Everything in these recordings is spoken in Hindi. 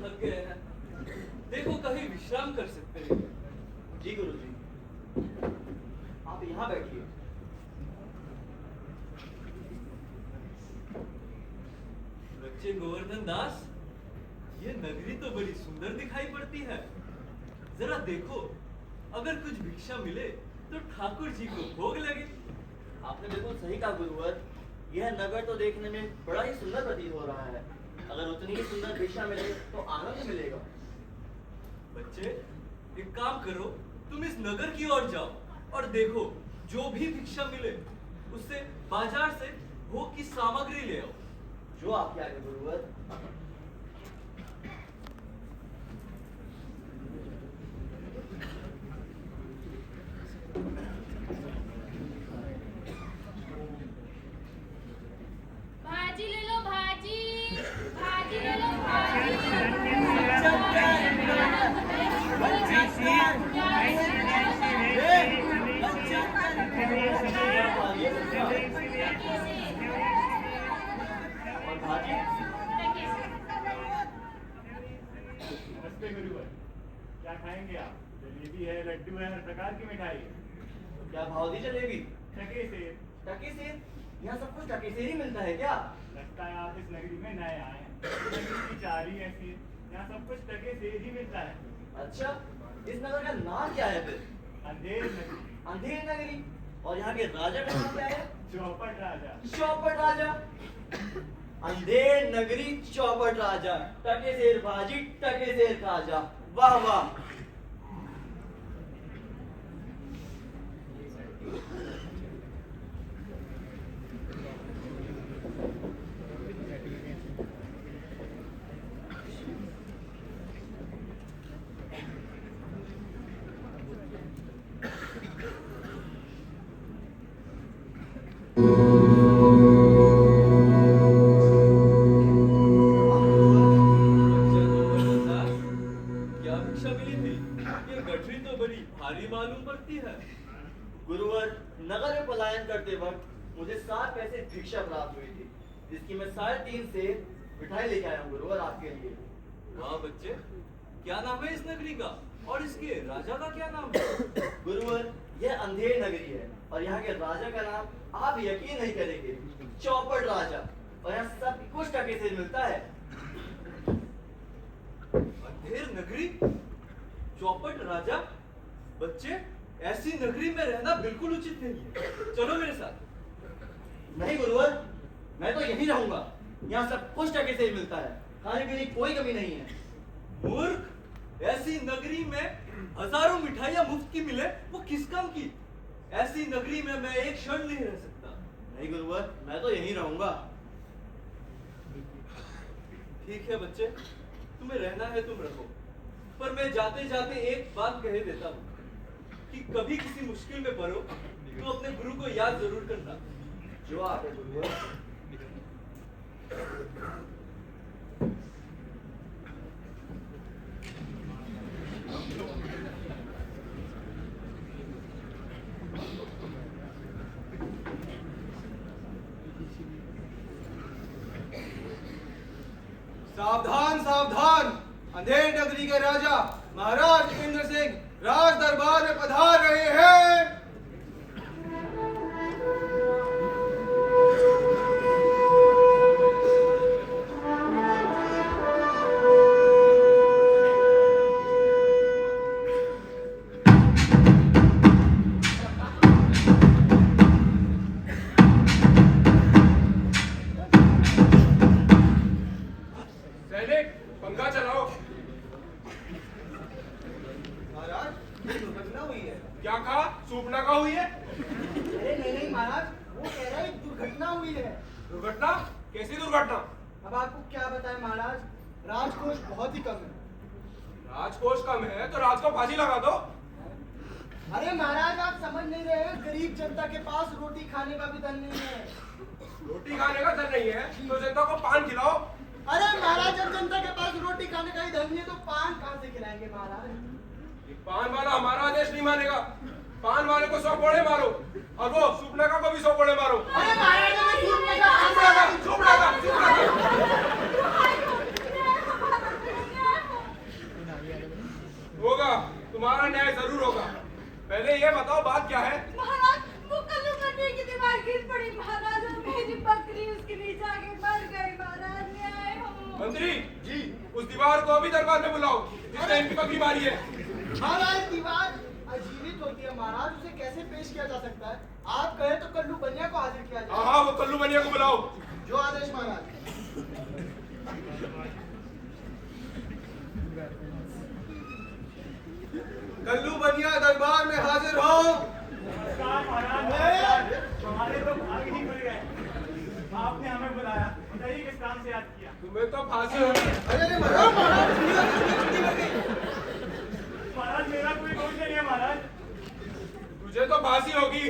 थक गए हैं। देखो कहीं विश्राम कर सकते हैं। जी गुरुजी, आप यहाँ बैठिए। बच्चे गोवर्धन दास, ये नगरी तो बड़ी सुंदर दिखाई पड़ती है। जरा देखो, अगर कुछ भिक्षा मिले तो ठाकुर जी को भोग लगे। आपने बिल्कुल सही कहा गुरुवर। यह नगर तो देखने में बड़ा ही सुंदर प्रतीत हो रहा है। अगर उतनी ही सुंदर भिक्षा मिले तो आनंद मिलेगा। बच्चे, एक काम करो, तुम इस नगर की ओर जाओ और देखो, जो भी भिक्षा मिले उससे बाजार से भोग की सामग्री ले आओ। जो आपके आगे गुरुवर। भाजी ले लो, भाजी भाजी ले लो, भाजी। और भाजी नमस्ते गुरुवर, क्या खाएंगे आप? जलेबी है, लड्डू है, हर प्रकार की मिठाई है। क्या भाव दी जलेबी? टके से टके से? यहाँ सब कुछ टके से ही मिलता है क्या? लगता है आप इस नगरी में नए आए हैं। नगरी की चारी ऐसी, यहाँ सब कुछ टके से ही मिलता है। अच्छा, इस नगर का नाम क्या है फिर? अंधेर नगरी। अंधेर नगरी। और यहाँ के राजा का नाम क्या है? चौपट राजा। चौपट राजा। अंधेर नगरी चौपट राजा, टके शेर भाजी, टके शेर खाजा। वाह वाह। क्या भिक्षा मिली थी? ये गठरी तो बड़ी भारी मालूम पड़ती है। गुरुवर, नगर में पलायन करते वक्त मुझे 7 पैसे भिक्षा प्राप्त हुई थी, जिसकी मैं 3.5 से मिठाई लेके आया हूँ गुरुवर आपके लिए। वाह बच्चे, क्या नाम है इस नगरी का और इसके राजा का क्या नाम है? गुरुवर, यह अंधेर नगरी है और यहाँ के राजा का नाम आप यकीन नहीं करेंगे, चौपट राजा। और यहाँ सब कुछ टके से मिलता है। अंधेर नगरी, चौपट राजा। बच्चे, ऐसी नगरी में रहना बिल्कुल उचित नहीं है। चलो मेरे साथ। नहीं गुरुवर, मैं तो यहीं रहूंगा। यहाँ सब कुछ टके से ही मिलता है, खाने पीने की कोई कमी नहीं है। मूर्ख, ऐसी नगरी में हजारों मिठाइयां मुफ्त की मिले वो किस काम की? ऐसी नगरी में मैं एक क्षण नहीं रह सकता। नहीं गुरुवर, मैं तो यहीं रहूंगा। ठीक है बच्चे, तुम्हें रहना है तुम रहो, पर मैं जाते जाते एक बात कह देता हूँ कि कभी किसी मुश्किल में पड़ो तो अपने गुरु को याद जरूर करना। जो आप है गुरुवर। सावधान सावधान, अंधेर नगरी के राजा महाराज इंद्र सिंह राज दरबार में पधार रहे हैं। सैनिक, पंखा चलाओ। महाराज, ये दुर्घटना हुई है। क्या कहा? सूपना का हुई है? अरे नहीं नहीं महाराज, वो कह रहा है दुर्घटना हुई है। दुर्घटना? कैसी दुर्घटना? अब आपको क्या बताएं महाराज, राजकोष बहुत ही कम है। राजकोष कम है तो राज को फांसी लगा दो। अरे महाराज, आप समझ नहीं रहे हैं, गरीब जनता के पास रोटी खाने का भी धन नहीं है। रोटी खाने का धन नहीं है तो जनता को पान खिलाओ। अरे महाराज, जब जनता के पास रोटी खाने का ही धन नहीं है तो पान कहाँ से खिलाएंगे महाराज? ये पान वाला हमारा आदेश नहीं मानेगा। पान वाले को 100 कोड़े मारो और वो सुपनाका को भी 100 कोड़े मारो। अरे महाराज, हमें सूपने का सुपनाका, सुपनाका, सुपनाका। ये बताओ बात क्या है? महाराज वो कल्लू बनने की दीवार गिर पड़ी महाराज और मेरी बकरी उसके नीचे आके मर गई महाराज न्याय हो। मंत्री जी, उस दीवार को अभी दरबार में बुलाओ जिसने इनकी बकरी मारी है। महाराज दीवार अजीवित होती है महाराज, उसे कैसे पेश किया जा सकता है? आप कहे तो कल्लू बनिया को हाजिर किया जाए। हाँ, वो कल्लू बनिया को बुलाओ। जो आदेश महाराज। कल्लू बनिया दरबार में हाजिर हो। नमस्कार महाराज, हमारे तो भाग ही खुल गए। आपने हमें बुलाया, बताइए किस काम से याद किया? तुम्हें तो फांसी होगी। अरे महाराज महाराज मेरा कोई दोष नहीं है महाराज। तुझे तो फांसी होगी।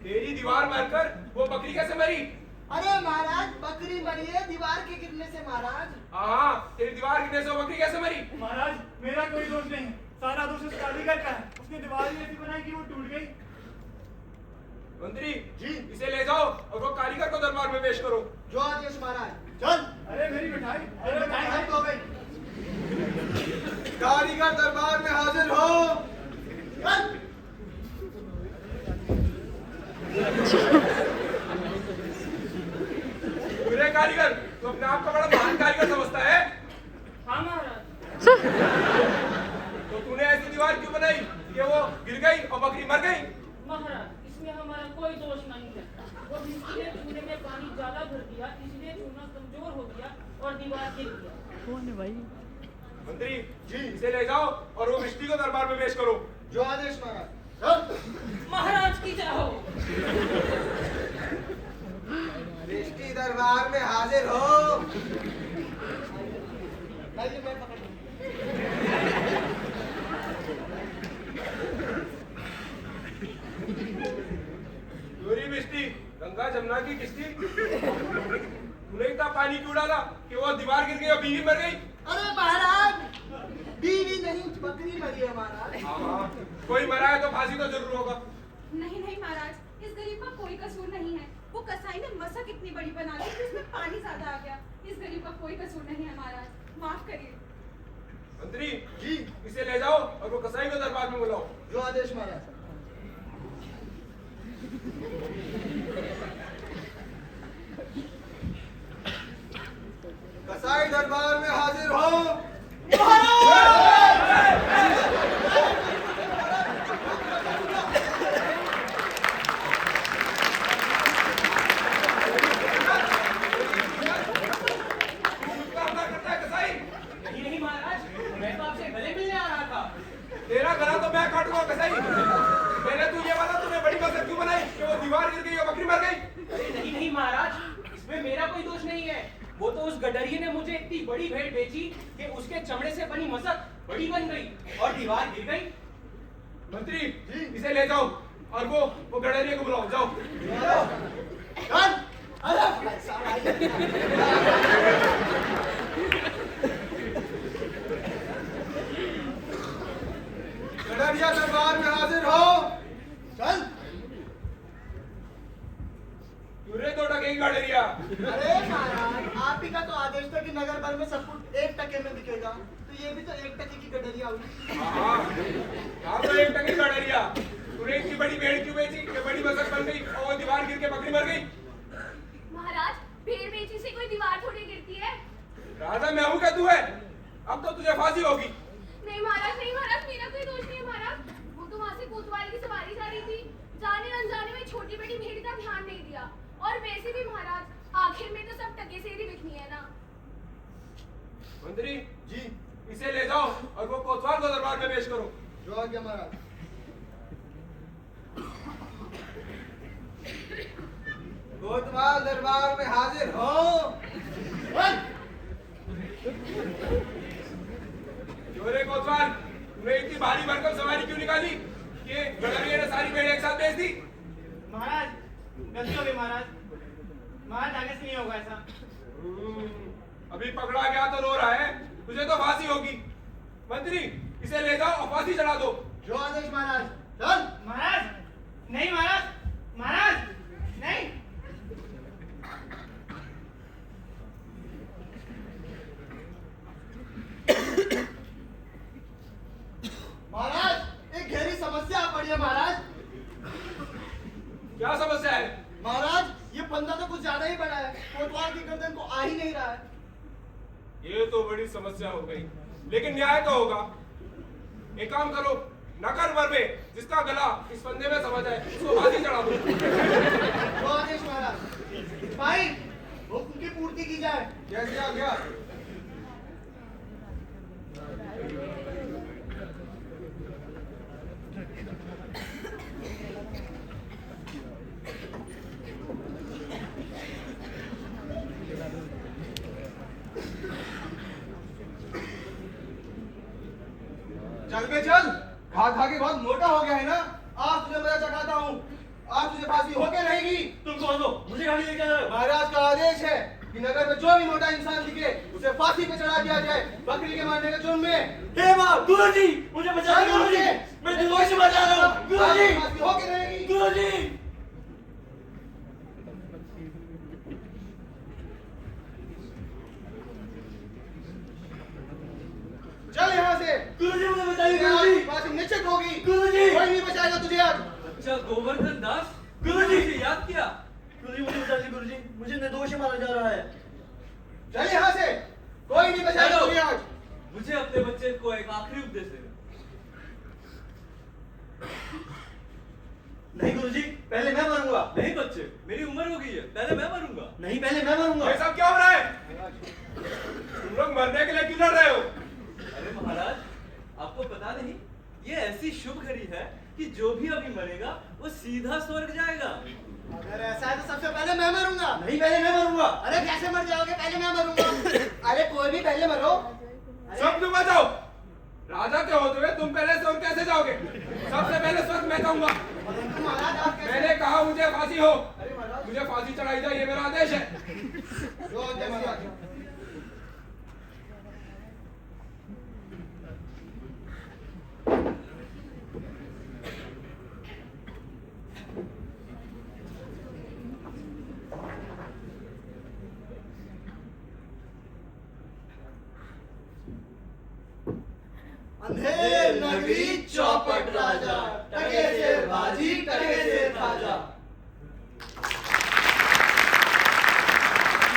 तेरी दीवार मारकर वो बकरी कैसे मरी? अरे महाराज बकरी मरी है दीवार के गिरने से महाराज। हाँ, तेरी दीवार गिरने से वो बकरी कैसे मरी? महाराज मेरा कोई दोष नहीं है, सारा दोष उस कारीगर का है। उसने दीवार ही ऐसी बनाई कि वो टूट गई। मंत्री जी, इसे ले जाओ और वो कारीगर को दरबार में पेश करो। जो आदेश महाराज। चल। अरे मेरी मिठाई, अरे मिठाई हम तो गई। कारीगर दरबार में हाजिर हो। चल। बुरे कारीगर, तू अपने आप को बड़ा महान कारीगर समझता है? हाँ महाराज। तो तूने ऐसी दीवार क्यों बनाई कि वो गिर गई और बकरी मर गई? महाराज इसमें हमारा कोई दोष नहीं है। वो जिसके चूने में पानी ज्यादा भर दिया इसलिए चूना कमजोर हो गया और दीवार गिर गया। मंत्री जी, इसे ले जाओ और वो मिष्टी को दरबार में पेश करो। जो आदेश महाराज। चल। महाराज की जय हो। मिष्टी दरबार में हाजिर हो। लाइए मैं पकड़ लूं। गोरी मिष्टी, गंगा जमुना की किश्ती। तूने इतना पानी क्यों डाला कि वो दीवार गिर गई और बीवी मर गई? अरे महाराज बीवी नहीं बकरी मरी है महाराज। हाँ, कोई मरा है तो फांसी तो जरूर होगा। नहीं नहीं महाराज, इस गरीब का कोई कसूर नहीं है। वो कसाई ने मसक इतनी बड़ी बना दी कि उसमें पानी ज्यादा आ गया। इस गरीब का कोई कसूर नहीं है महाराज, माफ करिए। मंत्री जी, इसे ले जाओ और वो कसाई को दरबार में बुलाओ। जो आदेश महाराज। कसाई दरबार में हाजिर हो। नहीं महाराज, मैं तो आपसे गले मिलने आ रहा था। तेरा गला तो मैं काटूंगा कसाई। मैंने तू ये वाला तूने बड़ी मसक क्यों बनाई कि वो दीवार गिर गई और बकरी मर गई? अरे नहीं महाराज, इसमें मेरा कोई दोष नहीं है। वो तो उस गडरिये ने मुझे इतनी बड़ी भेड़ बेची कि उसके चमड़े से बनी मसक बड़ी बन गई और दीवार गिर गई। मंत्री जी, इसे ले जाओ और वो गडरिये को बुलाओ। जाओ। चल। अरे साहब आइए। गडरिया दरबार में हाजिर हो। चल। तुरे तो डकेगी गडरिया। अरे महाराज आप ही का तो आदेश था कि नगर भर में सब कुछ 1 टके में बिकेगा, तो ये भी तो 1 टके की गडरिया हुई। हाँ, तो 1 टके गडरिया। तूने इतनी बड़ी भेड़ क्यों बेची कि बड़ी मसक बन गई और वो दीवार गिर के बकरी मर गई? महाराज भेड़ बेची से कोई दीवार थोड़ी गिरती है। राजा मैं हूँ क्या तू है? अब तो तुझे फांसी होगी। नहीं महाराज, नहीं महाराज, मेरा कोई दोष नहीं है महाराज। वो तो वहाँ से कोतवाल की सवारी जा रही थी, जाने अनजाने में छोटी बड़ी भेड़ का ध्यान नहीं दिया। और वैसे भी महाराज आखिर में तो सब टके से ही बिकनी है ना। मंत्री जी, इसे ले जाओ और वो कोतवाल को दरबार में पेश करो। जो आज्ञा महाराज। कोतवाल दरबार में हाजिर हो। जोरे कोतवाल, तूने इतनी भारी भरकम सवारी क्यों निकाली कि गडरिये ने सारी भेड़ एक साथ बेच दी? महाराज गलती हो गई महाराज। महाराज आगे से नहीं होगा ऐसा। अभी पकड़ा गया तो रो रहा है, तुझे तो फांसी होगी। मंत्री, इसे ले जाओ और फांसी चढ़ा दो। जो आदेश महाराज। चल। महाराज नहीं महाराज, महाराज नहीं। महाराज एक गहरी समस्या क्या समस्या है? महाराज, ये फंदा तो कुछ ज्यादा ही बड़ा है, कोतवाल की गर्दन को आ ही नहीं रहा है। ये तो बड़ी समस्या हो गई, लेकिन न्याय तो होगा। एक काम करो, नगर भर में जिसका गला इस फंदे में समझ है उसको फांसी चढ़ा दो। तो आदेश महाराज। भाई, हुक्म की पूर्ति की जाए। जैसे आ गया। चल बे चल, खा खा के बहुत मोटा हो गया है ना। आज तुझे मजा चखाता हूँ, आज तुझे फांसी होके रहेगी। तुम कौन हो? मुझे गाड़ी लेके आ रहे हो? महाराज का आदेश है कि नगर में जो भी मोटा इंसान दिखे उसे फांसी पे चढ़ा दिया जाए, बकरी के मारने के जुर्म में। हे माँ, गुरुजी, मुझे बचाओ गुरुजी, मैं दिलों से बचा रहा हूँ गुरुजी। फांसी होके रहेगी। गुरुजी, चल यहाँ से। गुरुजी मुझे बचाइए गुरुजी। फांसी निश्चित होगी। गुरुजी, कोई नहीं बचाएगा तुझे आज। अच्छा गोवर्धन दास, गुरुजी। मुझे याद किया। गुरुजी मुझे बचाइए गुरुजी, मुझे निर्दोष मारा जा रहा है। चल यहाँ से, कोई नहीं बचाएगा चलो। तुझे आज। मुझे अपने बच्चे को एक आखिरी उपदेश देना। नहीं गुरुजी, पहले मैं मरूंगा। नहीं बच्चे, मेरी उम्र हो गई है, पहले मैं मरूंगा। नहीं, पहले मैं मरूंगा। ये सब क्या हो रहा है? तुम लोग मरने के लिए क्यों लड़ रहे हो? अरे महाराज, आपको पता नहीं, ये ऐसी शुभ घड़ी है कि जो भी अभी मरेगा वो सीधा स्वर्ग जाएगा। अगर ऐसा है तो सबसे पहले मैं मरूंगा। नहीं, पहले मैं मरूंगा। अरे कैसे मर जाओगे? पहले मैं मरूंगा। अरे कोई भी पहले मरो। सब तुम आ जाओ। राजा के होते हुए तुम पहले स्वर्ग कैसे जाओगे? सबसे पहले स्वर्ग मैं जाऊंगा। परंतु महाराज आप कैसे? मैंने कहा मुझे फांसी हो, अरे महाराज, मुझे फांसी चढ़ाई जाए, ये मेरा आदेश है। जो आज्ञा महाराज। अंधेर नगरी चौपट राजा, टके से बाजी, टके से खाजा।